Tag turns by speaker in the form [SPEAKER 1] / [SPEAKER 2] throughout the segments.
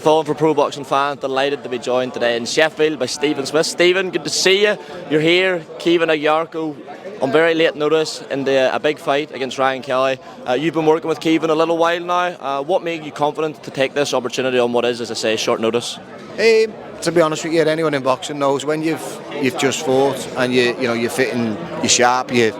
[SPEAKER 1] Thorn for Pro Boxing fans, delighted to be joined today in Sheffield by Stephen Smith. Stephen, good to see you. You're here, Keenan Aarons, on very late notice in a big fight against Ryan Kelly. You've been working with Keenan a little while now. What made you confident to take this opportunity on what is, as I say, short notice?
[SPEAKER 2] To be honest with you, anyone in boxing knows when you've just fought and you're fitting, you're sharp, you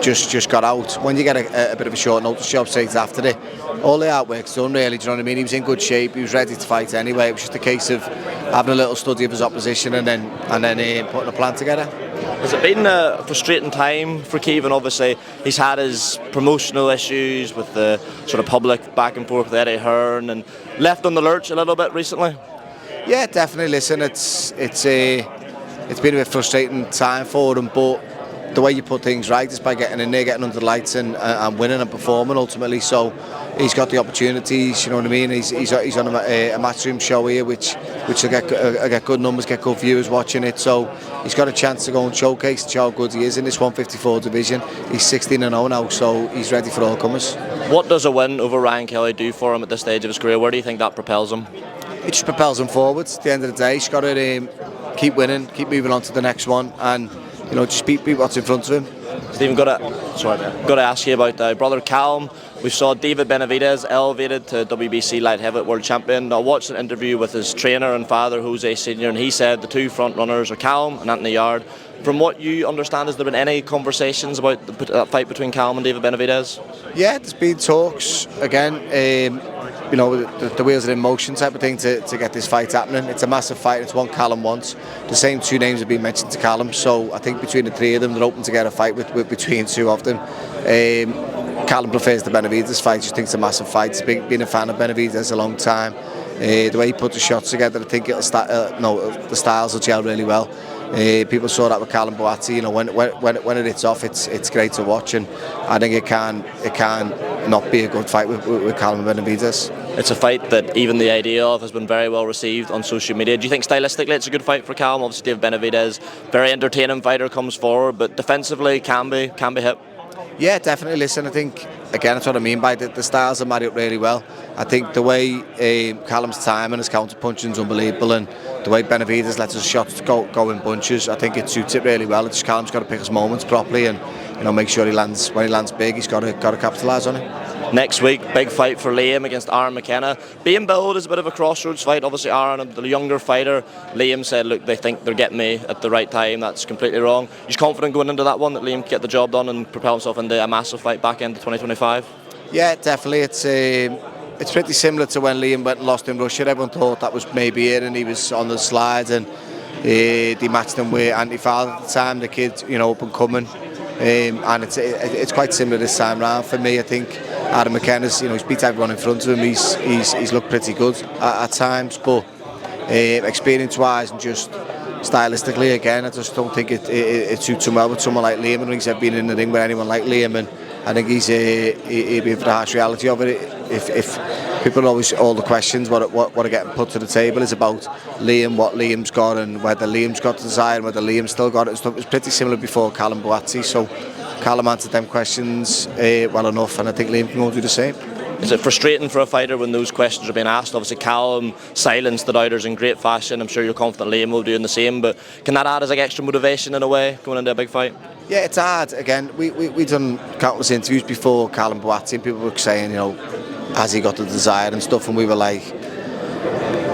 [SPEAKER 2] just got out. When you get a bit of a short notice job straight after it, all the hard work's done really, do you know what I mean? He was in good shape, he was ready to fight anyway. It was just a case of having a little study of his opposition and then putting a plan together.
[SPEAKER 1] Has it been a frustrating time for Keenan? Obviously, he's had his promotional issues with the sort of public back and forth with Eddie Hearn and left on the lurch a little bit recently.
[SPEAKER 2] Yeah, definitely. Listen, it's been a bit frustrating time for him, but the way you put things right is by getting in there, getting under the lights and winning and performing ultimately. So he's got the opportunities, you know what I mean? He's on a matchroom show here, which will get good numbers, get good viewers watching it. So he's got a chance to go and showcase how good he is in this 154 division. He's 16-0 now, so he's ready for all comers.
[SPEAKER 1] What does a win over Ryan Kelly do for him at this stage of his career? Where do you think that propels him?
[SPEAKER 2] It just propels him forwards. At the end of the day, he's got to keep winning, keep moving on to the next one, and just beat what's in front of him.
[SPEAKER 1] Stephen, got to ask you about brother Callum. We saw David Benavidez elevated to WBC light heavyweight world champion. I watched an interview with his trainer and father, Jose Sr, and he said the two front runners are Callum and Anthony Yard. From what you understand, has there been any conversations about that fight between Callum and David Benavidez?
[SPEAKER 2] Yeah, there's been talks again. The wheels are in motion type of thing to get this fight happening. It's a massive fight. It's one Callum wants. The same two names have been mentioned to Callum, so I think between the three of them, they're open to get a fight with between two of them. Callum prefers the Benavidez fight. Just thinks it's a massive fight. He's been a fan of Benavidez a long time. The way he put the shots together, I think the styles will gel really well. People saw that with Callum Boatti. When it hits off, it's great to watch, and I think it can not be a good fight with Callum Benavidez.
[SPEAKER 1] It's a fight that even the idea of has been very well received on social media. Do you think stylistically it's a good fight for Callum? Obviously, David Benavidez, very entertaining fighter, comes forward, but defensively can be hit.
[SPEAKER 2] Yeah, definitely. Listen, I think, again, that's what I mean by the styles are married up really well. I think the way Callum's time and his counter-punching is unbelievable, and the way Benavidez lets his shots go in bunches, I think it suits it really well. It's just Callum's got to pick his moments properly and make sure when he lands big, he's got to capitalise on it.
[SPEAKER 1] Next week, big fight for Liam against Aaron McKenna. Being billed is a bit of a crossroads fight. Obviously, Aaron, the younger fighter, Liam said, look, they think they're getting me at the right time. That's completely wrong. You're confident going into that one that Liam can get the job done and propel himself into a massive fight back into 2025? Yeah,
[SPEAKER 2] definitely. It's pretty similar to when Liam went and lost in Russia. Everyone thought that was maybe it, and he was on the slides, and they matched him with Anthony Fowler at the time, the kid, up and coming. And it's quite similar this time round for me. I think Adam McKenna's, he's beat everyone in front of him. He's looked pretty good at times, but experience-wise and just stylistically, again, I just don't think it suits him well with someone like Liam. I don't think he's ever been in the ring with anyone like Liam, and I think he'd be for the harsh reality of it. If people always, all the questions what are getting put to the table is about Liam, what Liam's got, and whether Liam's got the desire and whether Liam's still got it and stuff. It was pretty similar before Callum Boatti, so Callum answered them questions well enough, and I think Liam can go do the same.
[SPEAKER 1] Is it frustrating for a fighter when those questions are being asked? Obviously, Callum silenced the doubters in great fashion. I'm sure you're confident Liam will do the same, but can that add as extra motivation in a way going into a big fight?
[SPEAKER 2] Yeah, it's hard. Again, we've done countless interviews before Callum Boatti, and people were saying, has he got the desire and stuff, and we were like,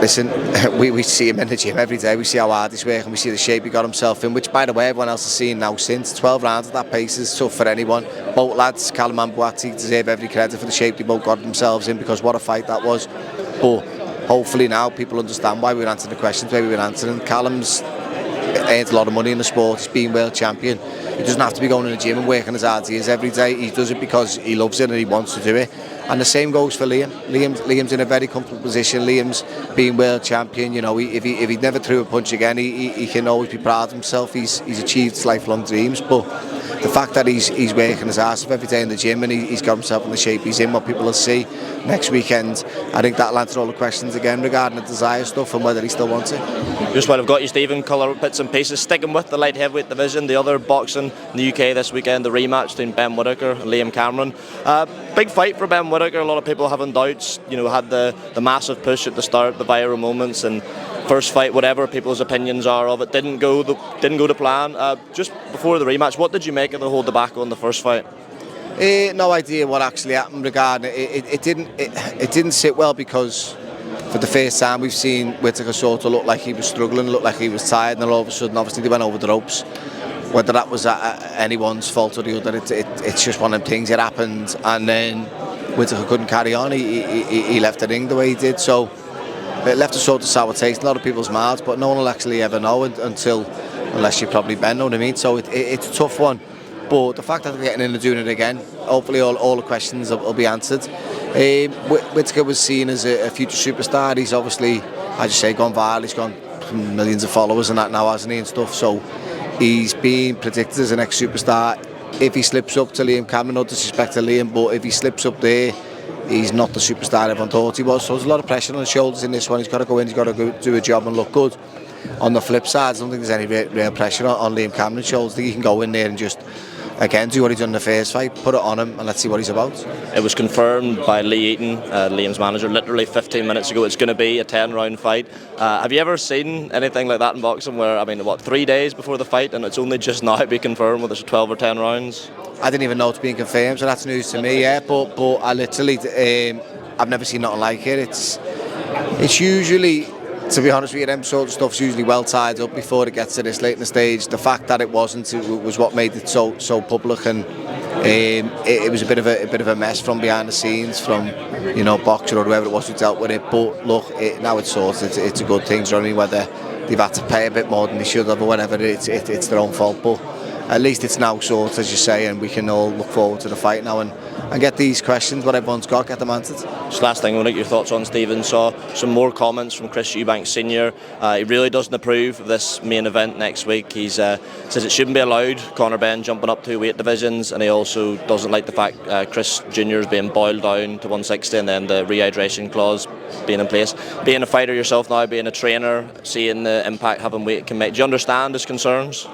[SPEAKER 2] listen, we see him in the gym every day, we see how hard he's working, we see the shape he got himself in, which, by the way, everyone else has seen now since. 12 rounds at that pace is tough for anyone. Both lads, Callum and Boatti, deserve every credit for the shape they both got themselves in, because what a fight that was. But hopefully now people understand why we were answering the questions, why we were answering. Callum's earned a lot of money in the sport, he's been world champion. He doesn't have to be going in the gym and working as hard as he is every day. He does it because he loves it and he wants to do it. And the same goes for Liam. Liam's in a very comfortable position. Liam's being world champion. If he never threw a punch again, he can always be proud of himself. He's achieved his lifelong dreams. But the fact that he's working his ass off every day in the gym and he's got himself in the shape he's in, what people will see next weekend, I think that'll answer all the questions again regarding the desire stuff and whether he still wants it.
[SPEAKER 1] Just while I've got you, Stephen, colour bits and pieces, sticking with the light heavyweight division, the other boxing in the UK this weekend, the rematch between Ben Whitaker and Liam Cameron. Big fight for Ben Whitaker. A lot of people having doubts. You know, had the massive push at the start, the viral moments, and first fight, whatever people's opinions are of it, didn't go to plan. Just before the rematch, what did you make of the whole debacle in the first fight?
[SPEAKER 2] No idea what actually happened regarding it. It didn't sit well because for the first time we've seen Whitaker sort of look like he was struggling, look like he was tired, and then all of a sudden, obviously, they went over the ropes. Whether that was anyone's fault or the other, it's just one of them things. It happened, and then Whitaker couldn't carry on. He left the ring the way he did, so it left a sort of sour taste in a lot of people's mouths. But no one will actually ever know unless you probably Ben, know what I mean? So it's a tough one. But the fact that they're getting in and doing it again, hopefully all the questions will be answered. Whitaker was seen as a future superstar. He's obviously, as you say, gone viral. He's gone from millions of followers and that now, hasn't he, and stuff. So he's being predicted as an ex-superstar. If he slips up to Liam Cameron, no disrespect to Liam, but if he slips up there, he's not the superstar everyone thought he was. So there's a lot of pressure on his shoulders in this one. He's got to go in, he's got to go do a job and look good. On the flip side, I don't think there's any real pressure on Liam Cameron's shoulders. I think he can go in there and just, again, do what he done in the first fight, put it on him, and let's see what he's about. It
[SPEAKER 1] was confirmed by Lee Eaton, Liam's manager, literally 15 minutes ago. It's going to be a 10-round fight. Have you ever seen anything like that in boxing where, 3 days before the fight, and it's only just now be confirmed whether it's 12 or 10 rounds?
[SPEAKER 2] I didn't even know it's being confirmed, so that's news to me, yeah. But I literally, I've never seen nothing like it. It's usually, to be honest with you, them sort of stuff's usually well tied up before it gets to this late in the stage. The fact that it wasn't was what made it so public, and it was a bit of a mess from behind the scenes, from Boxer or whoever it was who dealt with it. But look, now it's sorted. It's a good thing. Do you know what I mean? Whether they've had to pay a bit more than they should have or whatever, it's their own fault. But at least it's now sorted, as you say, and we can all look forward to the fight now and get these questions, what everyone's got, get them answered.
[SPEAKER 1] Just last thing, I want to get your thoughts on Stephen. Saw some more comments from Chris Eubank Sr. He really doesn't approve of this main event next week. He says it shouldn't be allowed, Conor Benn jumping up 2 weight divisions, and he also doesn't like the fact Chris Jr. is being boiled down to 160 and then the rehydration clause being in place. Being a fighter yourself now, being a trainer, seeing the impact having weight can make, do you understand his concerns?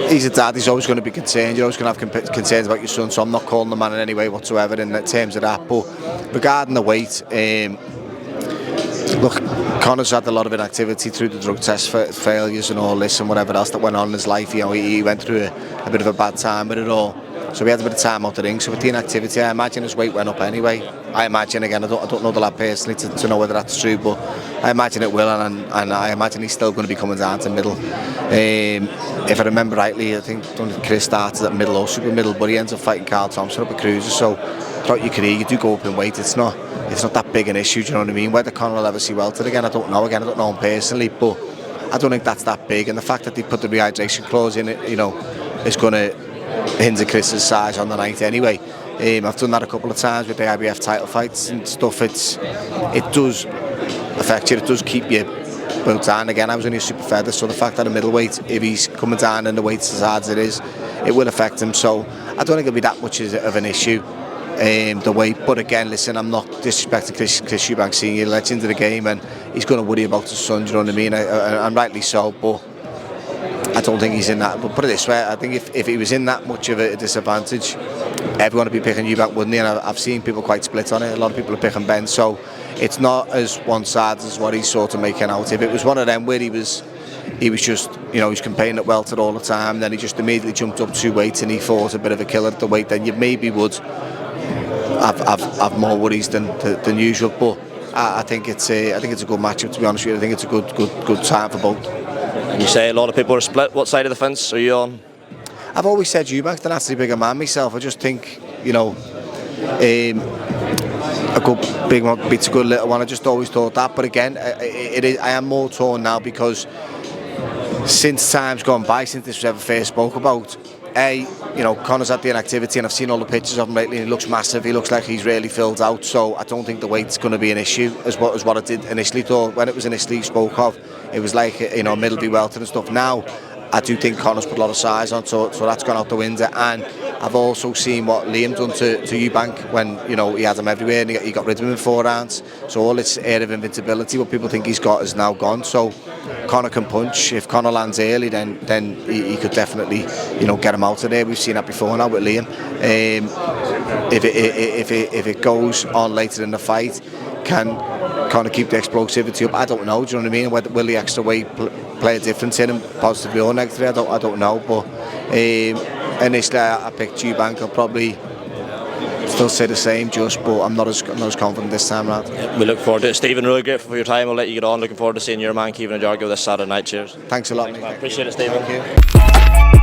[SPEAKER 2] He's a dad, he's always going to be concerned. You're always going to have concerns about your son, so I'm not calling the man in any way whatsoever in terms of that. But regarding the weight, look, Conor's had a lot of inactivity through the drug test failures and all this and whatever else that went on in his life. He went through a bit of a bad time with it all. So we had a bit of time out the ring. So with the inactivity, I imagine his weight went up anyway. I imagine, again, I don't know the lad personally to know whether that's true, but I imagine it will, and I imagine he's still going to be coming down to middle. If I remember rightly, I think Chris started at middle or super middle, but he ends up fighting Carl Thompson up at cruiser. So throughout your career, you do go up in weight. It's not that big an issue. Do you know what I mean? Whether Conor will ever see welter again, I don't know. Again, I don't know him personally, but I don't think that's that big. And the fact that they put the rehydration clause in it, is going to hinder Chris's size on the night anyway. I've done that a couple of times with the IBF title fights and stuff. It does affect you. It does keep you built down. Again, I was only a super feather, so the fact that a middleweight, if he's coming down in the weights as hard as it is, it will affect him. So I don't think it'll be that much of an issue, the weight. But again, listen, I'm not disrespecting Chris Eubank Sr, legend of the game, and he's going to worry about his son. Do you know what I mean? And rightly so. But I don't think he's in that. But put it this way, I think if he was in that much of a disadvantage, everyone would be picking Eubank, wouldn't he? And I've seen people quite split on it. A lot of people are picking Ben. So it's not as one-sided as what he's sort of making out. If it was one of them where he was just, he's campaigning at welter all the time, then he just immediately jumped up 2 weights and he fought a bit of a killer at the weight, then you maybe would have more worries than usual. But I think it's a good matchup, to be honest with you. I think it's a good time for both.
[SPEAKER 1] And you say a lot of people are split. What side of the fence are you on?
[SPEAKER 2] I've always said Eubank's the naturally bigger man myself. I just think, a good big one beats a good little one. I just always thought that. But again, I am more torn now because since time's gone by, since this was ever first spoke about, Conor's had the inactivity, and I've seen all the pictures of him lately, and he looks massive. He looks like he's really filled out. So I don't think the weight's going to be an issue as what I did initially thought. When it was initially spoke of, it was like, middleweight welter and stuff. Now, I do think Conor's put a lot of size on, so that's gone out the window. And I've also seen what Liam done to Eubank when, you know, he had him everywhere and he got rid of him in 4 rounds. So all this air of invincibility, what people think he's got, is now gone. So Conor can punch. If Conor lands early, then he could definitely, you know, get him out of there. We've seen that before now with Liam. If it goes on later in the fight, can Conor keep the explosivity up? I don't know. Do you know what I mean? Will the extra weight play a difference in him, positively or negatively? I don't know. But initially, I picked Eubank. I'll probably still say the same, but I'm not as confident this time around.
[SPEAKER 1] We look forward to it. Stephen, really grateful for your time. I'll let you get on. Looking forward to seeing your man, Keenan Aarons, this Saturday night. Cheers.
[SPEAKER 2] Thanks a lot.
[SPEAKER 1] Thanks, man. Appreciate it, Stephen.
[SPEAKER 2] Thank you.